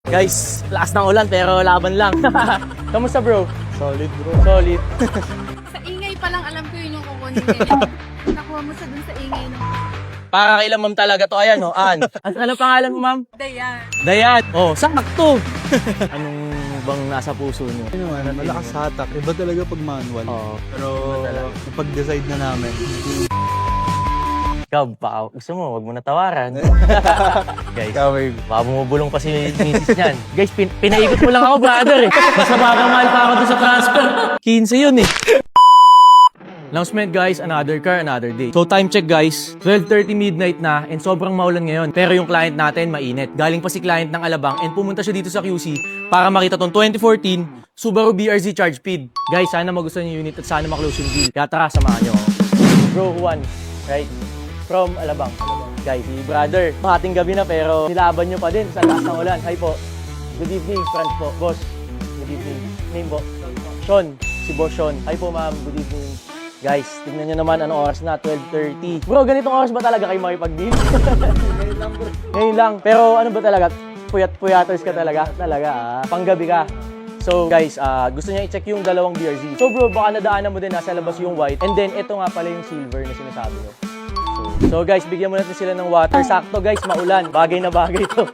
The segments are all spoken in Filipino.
Guys, lakas ng ulan pero laban lang. Kamusta bro? Solid bro. Solid. Sa ingay pa lang alam ko yun yung kukunin nila. Nakuha mo sa dun sa ingay no. Para kailan ma'am talaga to. Ayan o, Ann. Ano pangalan mo ma'am? Dayan. Dayan. Oh, sakto. Anong bang nasa puso niyo? Ano naman, malakas hatak. Iba talaga pag manual. Oo. Pero napag-decide na namin. Ikaw, baka gusto mo, wag mo na tawaran. Guys, Kaway. baka bumubulong pa si misis niyan. Guys, pinaikot mo lang ako, brother eh. Mas nabakamahal pa ako doon sa transfer. 15 yun eh. Announcement guys, another car, another day. So time check guys, 12:30 midnight na and sobrang maulan ngayon. Pero yung client natin mainit. Galing pa si client ng Alabang and pumunta siya dito sa QC para makita tong 2014 Subaru BRZ Charge Speed. Guys, sana magustuhan yung unit at sana maklose yung deal. Kaya tara, samahan nyo. Bro Juan, right? From Alabang. Guys, si brother, mahating gabi na pero nilaban nyo pa din sa lakas ng ulan. Hi po. Good evening, Franz po. Boss, good evening. Name po? Sean. Si Boss Sean. Hi po ma'am, good evening. Guys, tignan nyo naman anong oras na, 12:30. Bro, ganitong oras ba talaga kayo makipag-deal? Ngayon lang bro. Ngayon lang. Pero ano ba talaga? Puyat-puyaters ka talaga? Talaga panggabi ka. So guys, gusto niya i-check yung dalawang BRZ. So bro, baka nadaanan mo din nasa labas yung white. And then, ito nga pala yung silver na sinasabi ko. So guys, bigyan mo natin sila ng water. Sakto guys, maulan. Bagay na bagay to.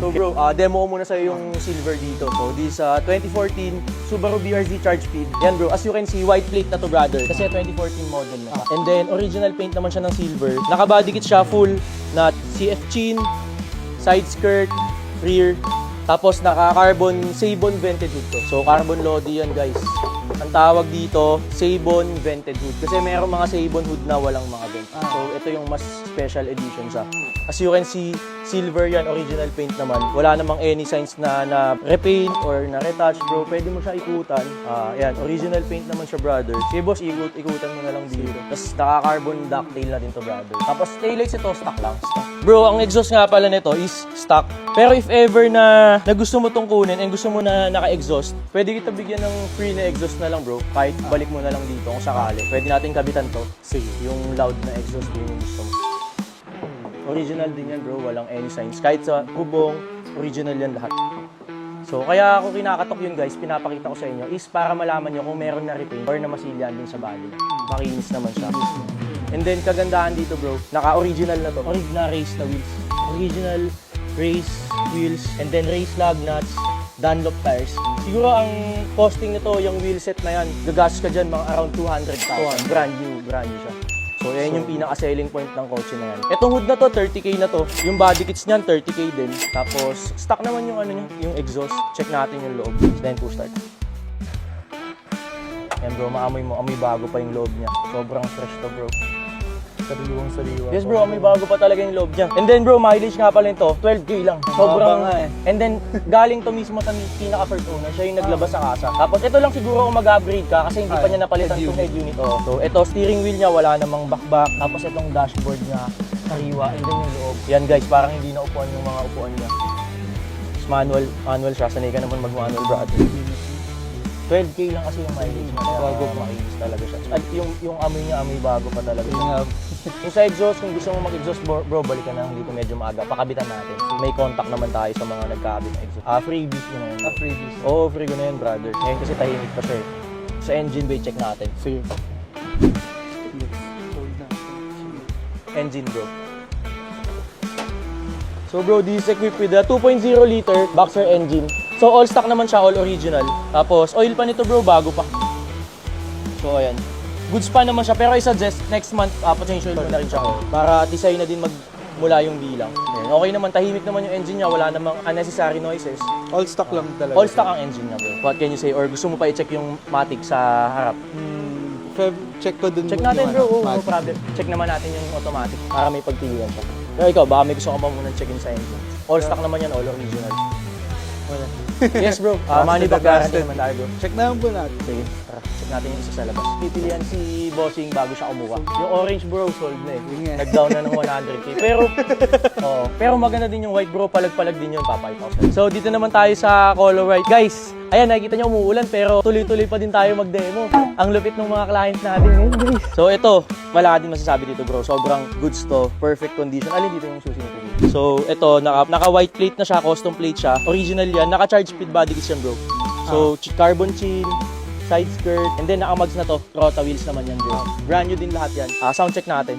So bro, demo ko muna sa'yo yung silver dito. So this 2014 Subaru BRZ Charge Speed. Yan bro, as you can see, white plate na to brother. Kasi 2014 model na. And then, original paint naman siya ng silver. Naka-body kit siya, full na CF chin, side skirt, rear. Tapos naka-carbon Sabon vented hood to. So carbon Lodi yan guys. Ang tawag dito, Sabon vented hood. Kasi mayroong mga Sabon hood na walang mga vent. So ito yung mas special edition siya. As you can see, silver yan, original paint naman. Wala namang any signs na repaint or na retouch bro. Pwede mo siya ikutan. Yan, original paint naman siya brother. Sige boss, ikutan mo na lang dito. Tapos naka-carbon ducktail na din to brother. Tapos taillights ito, stock lang. Bro, ang exhaust nga pala nito is stock. Pero if ever na gusto mo tong kunin and gusto mo na naka-exhaust, pwede kita bigyan ng free na exhaust na lang bro. Kahit balik mo na lang dito kung sakali. Pwede natin kabitan to. Sige, yung loud na exhaust din yung gusto mo. Original din yan bro, walang any signs. Kahit sa kubong, original yan lahat. So kaya ako kinakatok yun guys, pinapakita ko sa inyo is para malaman nyo kung meron na repaint or na masilyan din sa body. Makinis naman siya. And then kagandahan dito bro, naka-original na to. Original race na wheels. Original race wheels and then race lug nuts, Dunlop tires. Siguro ang costing nito, yung wheel set na yan, gagastos ka dyan mga around 200,000. Brand new siya. So yan yung pinaka-selling point ng kotse na yan. Etong hood na to, 30k na to. Yung body kits niyan, 30k din. Tapos stock naman yung ano niya, yung exhaust. Check natin yung loob. Then to start. Yan bro, maamoy mo. Amoy bago pa yung loob niya. Sobrang fresh to bro. Sariwang sariwa. Yes bro, may bago pa talaga yung loob niya. And then bro, mileage nga pala nito, 12k lang. Sobrang nga eh. And then, galing to mismo sa pinaka-first owner, siya yung naglabas sa kasa. Tapos ito lang siguro kung mag-upgrade ka kasi hindi pa niya napalitan itong head unit. Oh. So ito, steering wheel niya, wala namang backback. Tapos itong dashboard niya, sariwa. And then yung loob. Yan guys, parang hindi na upuan yung mga upuan niya. Tapos manual siya. Sanay ka naman mag-manual brother. 12k lang kasi yung mileage niya. Kaya bago makinis talaga siya. At yung amoy niya, amoy bago pa talaga siya. Yung sa exhaust, kung gusto mo mag-exhaust bro, balik ka na dito medyo maaga. Pakabitan natin. May contact naman tayo sa mga nagkakabit na exhaust. Freebies ko na yun. Freebies? Oo, free ko na yun brother. Ngayon kasi tahimik pa siya eh. Sa engine bay, check natin. Sige. Engine bro. So bro, this is equipped with a 2.0 liter boxer engine. So all stock naman siya, all original. Tapos oil pa nito bro, bago pa. So ayan. Goods pa naman siya, pero I suggest next month pa-change oil mo na rin siya. Para design na din magmula yung bilang. Ayan. Okay naman, tahimik naman yung engine niya, wala namang unnecessary noises. All stock lang talaga. All stock ang engine niya bro. What can you say? Or gusto mo pa i-check yung matic sa harap? Check ko dun. Check natin bro, no problem. Check naman natin yung automatic para may pagpilian siya. Pero ikaw, baka may gusto ka pa muna check-in sa engine. All stock naman yan, all original. Wala. Yes bro, money back guarantee naman tayo bro. Check naman po natin. Sige, tara, check natin yung isa sa labas. Pipilihan si Bossing bago siya kumuha. Yung orange bro, sold na eh. Nag-down na ng 100k. Pero maganda din yung white bro, palag-palag din yun, papakita ko sa'yo. So dito naman tayo sa color white. Guys, ayan, nakikita nyo umuulan pero tuloy-tuloy pa din tayo mag-demo. Ang lupit ng mga client natin ngayon guys. So ito, wala ka din masasabi dito bro. Sobrang goods to, perfect condition. Alin dito yung susi nito dito? So, ito, naka-white plate na siya, custom plate siya. Original yan, naka-charge speed body kits yan, bro. So, carbon chin, side skirt, and then naka-mags na to. Rota wheels naman yan, bro. Brand new din lahat yan. Sound check natin.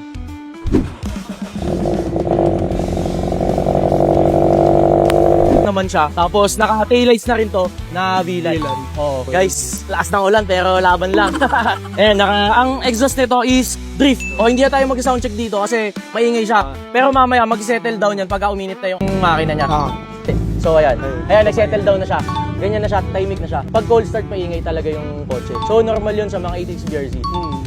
Naman siya. Tapos naka-taillights na rin to na V-Line. Oh, guys, lakas ng ulan pero laban lang. Ayan, ang exhaust nito is drift. O hindi na tayo mag-sound check dito kasi maingay siya. Pero mamaya mag-settle down yan pagka uminit na yung makina niya. So ayan, nag-settle down na siya. Ganyan na siya, timing na siya. Pag cold start, maingay talaga yung kotse. So normal yun sa mga 86 BRZ.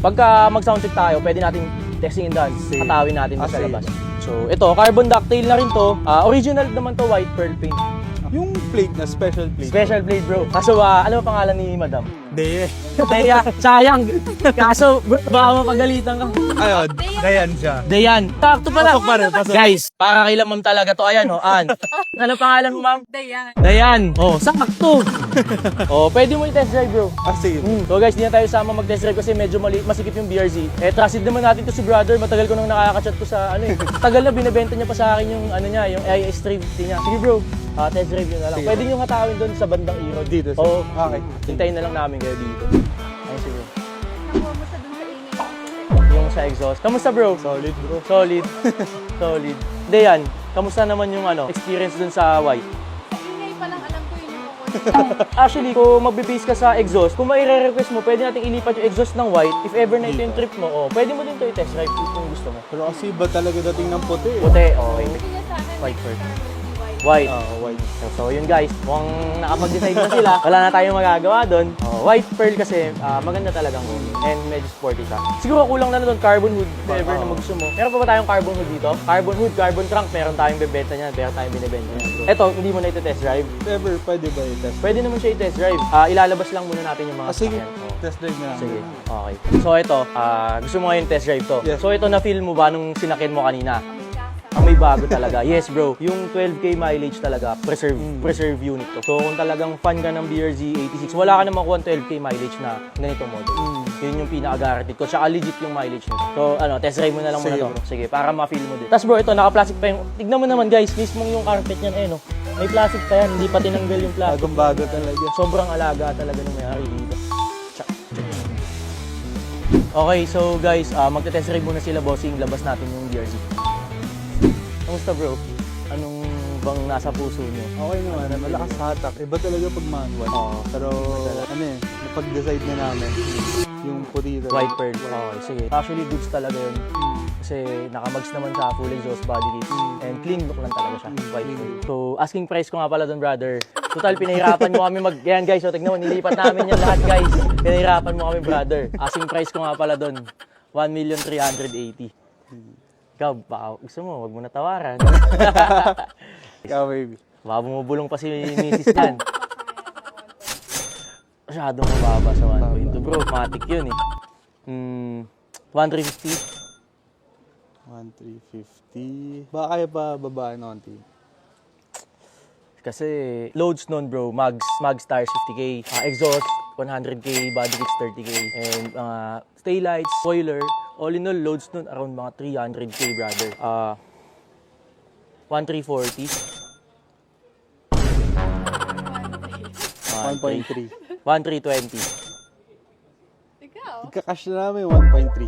Pagka mag-sound check tayo, pwede natin testing and dance. Katawin natin sa labas. So ito, carbon ducktail na rin to. Original naman to, white pearl paint. Yung plate na special plate. Special plate, bro. Kaso ano ba pangalan ni Madam? Deye. Deya, sayang. Kaso baka mapagalitan ka. Ayun, Dayan siya. Deyan. Sakto pala. Pasok pa rin, pasok. Guys, para kay Ma'am talaga to. Ayan, An. Ano pangalan mo, Ma'am? Dayan. Dayan. Sakto. Pwede mo i-test drive, bro. Sige. So guys, di na tayo sama mag-test drive kasi medyo masikip yung BRZ. Trusted naman natin to si brother. Matagal ko nang nakaka-chat ko sa Tagal na binebenta niya pa sa akin yung yung AIS 350 niya. Sige, bro. Test drive nyo na lang. Sige. Pwede nyo hatawin doon sa bandang Irod. Dito, sir. Oo. Okay. Hintayin na lang namin kayo dito. Ayun, sige. Nakuha mo sa dun sa ingay. Yung sa exhaust. Kamusta, bro? Solid, bro. Solid. Solid. Hindi yan. Kamusta naman yung experience dun sa white? Sa ingay pa lang alam ko yun yung kukunin. Actually, kung magbe-base ka sa exhaust, kung mai-request mo, pwede natin ilipat yung exhaust ng white. If ever na ito yung trip mo, pwede mo din ito i-test drive kung gusto mo. Pero kasi iba talaga dating ng puti eh. Puti, okay. Sabi niya sa akin, White first. white. White. White. So yun guys, kung nakapag-decide na sila, wala na tayong magagawa doon. White pearl kasi maganda talagang hood and medyo sporty siya. Siguro kulang na doon carbon hood if ever na gusto mo. Meron pa ba tayong carbon hood dito? Carbon hood, carbon trunk, meron tayong bebenta niyan, meron tayong binibenta niyan. Ito, hindi mo na ito-test drive. If ever, pwede ba i-test? Pwede naman siya i-test drive. Ilalabas lang muna natin yung mga Sige. sasakyan. Test drive na lang. Sige, okay. So ito, gusto mo ngayon test drive to. Yes. So ito na-feel mo ba nung sinakyan mo kanina? May bago talaga. Yes, bro. Yung 12K mileage talaga, preserve unit to. So, kung talagang fan ka ng BRZ 86, wala ka na makuha 12K mileage na ganitong model. Yun yung pinaka-guaranteed ko. Tsaka legit yung mileage nito. So, test drive mo na lang muna to. Sige, para ma-feel mo din. Tapos bro, ito, naka-plastic pa yung... Tignan mo naman guys, mismong yung carpet niyan, May plastic pa yan, hindi pa tinanggal yung plastic. Bagong-bago talaga. Sobrang alaga talaga ng may-ari dito. Okay, so guys, magte-test drive muna sila, bossing. Labas natin yung BRZ. Kamusta bro? Anong bang nasa puso nyo? Okay naman, malakas sa hatak. Iba talaga pag manual. Pero napag-decide na namin yung puti talaga. White pearl. Okay, sige. Actually, goods talaga yun. Kasi nakamags naman siya, full exhaust body kits. And clean look lang talaga siya, white pearl. So, asking price ko nga pala doon, brother. Total, pinahirapan mo kami yan guys. So, tignan mo, nilipat namin yan lahat guys. Pinahirapan mo kami, brother. Asking price ko nga pala doon, 1,380,000. Ikaw, baka gusto mo, wag mo natawaran. Ikaw, baby. Baka bumubulong pa si Mrs. yan. Masyadong mababa sa 1.2. Bro, matic yun 1,350. 1,350. Baka kaya pa babaan konti. Kasi loads nun bro, mags tires 50k, exhaust 100k, body kits 30k, and stay lights, spoiler, all in all loads nun around mga 300k brother. 1,340. 1.3. 1,320. Ikaw? Ika-cash na namin 1.3.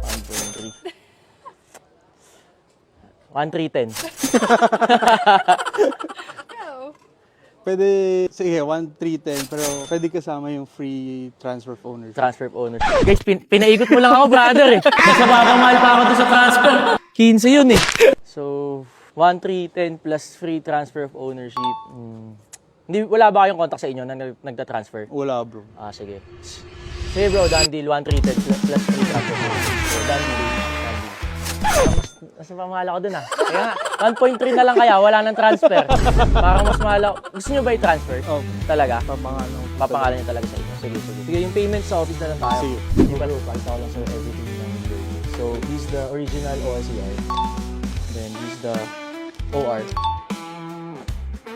1,310. Ikaw? Pwede, sige, 1,310, pero pwede kasama yung free transfer of ownership. Transfer of ownership. Guys, pinaikot mo lang ako, brother Mas mapapamahal pa ako doon sa transfer. 15 yun So, 1,310 plus free transfer of ownership. Wala ba kayong contact sa inyo na nagta-transfer? Wala, bro. Sige. Sige bro, done deal. 1,310 plus free transfer of ownership. So, done deal. Mas pamahal ako dun Kaya nga, 1.3 na lang kaya, wala nang transfer. Parang mas mahal ako. Gusto nyo ba i-transfer? Talaga? Papangalan nyo talaga sa inyo. Sige. Sige, yung payment sa office na lang tayo. Sige. Yung palupalita ko lang sa everything ng video. So, this is the original OSCR. Then, this is the OR.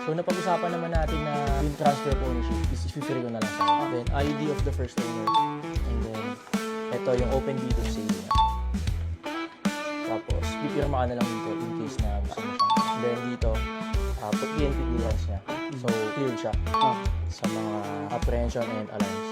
So, napag-usapan naman natin na yung transfer of ownership is i-free ko na lang tayo. Then, ID of the first owner. And then, ito yung open deed of sale niya. Tapos, pipirma ka na lang dito in case na gusto mo siya. Then dito, PNP clearance niya. So, cleared siya sa mga apprehension and alarms.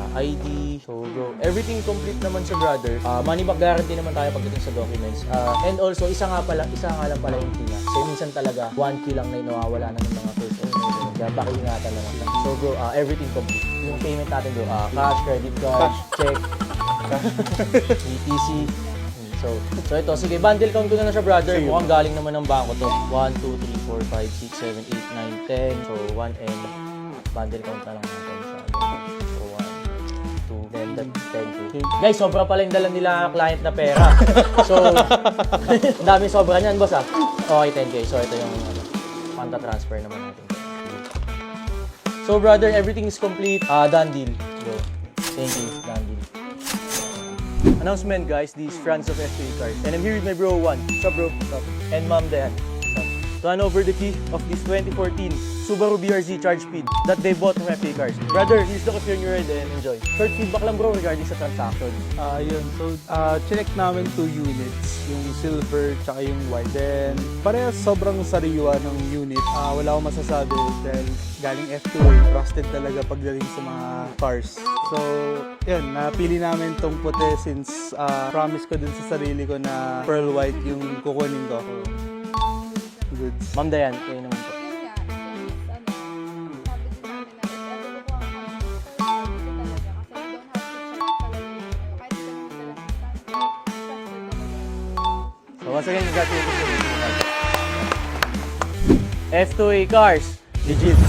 ID, so bro, everything complete naman sa brother. Money back guarantee naman tayo pagdating sa documents. And also, isa nga lang pala yung tina. Kasi minsan talaga, 1 key lang na nawawala na ng mga first owner. Kaya pakiingatan naman. So bro, everything complete. Yung payment natin bro, cash, credit card, check, ETC. So ito, sige, bundle count ko na siya brother. Mukhang galing naman ng bangko to. 1, 2, 3, 4, 5, 6, 7, 8, 9, 10. So 1M. Bundle count na lang natin siya. So 1, 2, then that 10K. Guys, sobra pala yung dala nila client na pera. So, ang dami sobra niyan, boss ah. Okay, 10K. So ito yung panta-transfer naman natin. So brother, everything is complete. Done deal. Bro. Thank you. Done deal. Announcement guys, this is Franz of FA Cars. And I'm here with my bro Juan. What's up bro? What's up? And mom Dayan. To hand over the key of this 2014 Subaru BRZ Charge Speed that they bought from FA Cars. Brother, here's the coffee on your ride and enjoy. Short feedback lang bro regarding sa transaction. Yun. So, chinek namin 2 units. Yung silver tsaka yung white. Then, parehas sobrang sariwa ng unit. Wala akong masasabi dahil galing F2A. Trusted talaga pagdating sa mga cars. So, yun. Napili namin tong puti since promise ko din sa sarili ko na pearl white yung kukunin ko. Goods. Ma'am Dayan, kayo naman po. Yun nga, sabi din namin na if ever ko ang sabi talaga, kahit ito naman talaga, trusted talaga. So once again, congratulations. F2A Cars. Legit.